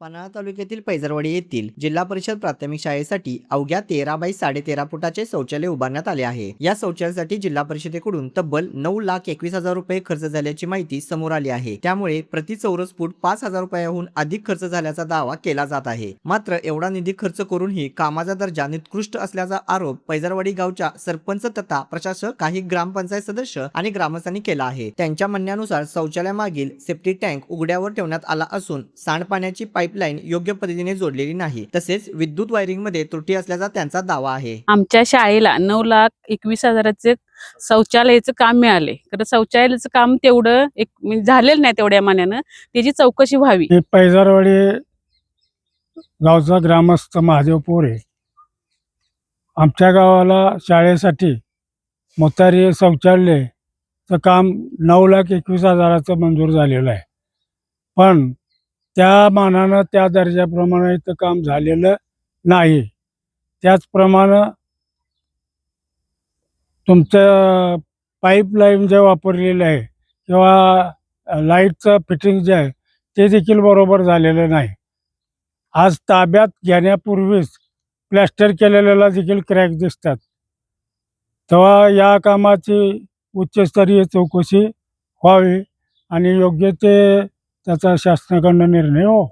पन्हाळा तालुक्यातील पैजारवाडी येथील जिल्हा परिषद प्राथमिक शाळेसाठी अवघ्या 13 बाय 13.5 फुटाचे शौचालय उभारण्यात आले आहे। या शौचालयासाठी जिल्हा परिषदेकडून तब्बल 9,21,000 रुपये खर्च झाल्याची माहिती समोर आली आहे। त्यामुळे प्रति चौरस फूट 5,000 रुपयाहून अधिक खर्च झाल्याचा दावा केला जात आहे। मात्र एवढा निधी खर्च करूनही कामाचा दर्जा निकृष्ट असल्याचा आरोप पैजारवाडी गावच्या सरपंच तथा प्रशासक, काही ग्रामपंचायत सदस्य आणि ग्रामस्थांनी केला आहे। त्यांच्या म्हणण्यानुसार शौचालयामागील सेफ्टी टँक उघड्यावर ठेवण्यात आला असून सांडपाण्याची पाईपलाईन योग्य पद्धतीने जोडलेली नाही, तसेच विद्युत वायरिंग मध्ये त्रुटी असल्याचा त्यांचा दावा आहे। आमच्या शाळेला 9,21,000चे शौचालयाचं काम मिळाले, तर शौचालयाचं काम तेवढं झालेलं नाही। तेवढ्या मानानं त्याची चौकशी व्हावी। पैजारवाडी गावचा ग्रामस्थ महादेव पोरे आमच्या गावाला शाळेसाठी मोतारी शौचालयाचं काम 9,21,000चं मंजूर झालेलं आहे, पण त्या मानानं त्या दर्जाप्रमाणे इथं काम झालेलं नाही। त्याचप्रमाणे तुमचं पाईपलाईन जे वापरलेलं आहे किंवा लाईटचं फिटिंग जे आहे ते देखील बरोबर झालेलं नाही। आज ताब्यात घेण्यापूर्वीच प्लॅस्टर केलेल्याला देखील क्रॅक दिसतात। तेव्हा या कामाची उच्चस्तरीय चौकशी व्हावी आणि योग्य ते त्याचा शासनाकडून निर्णय हो।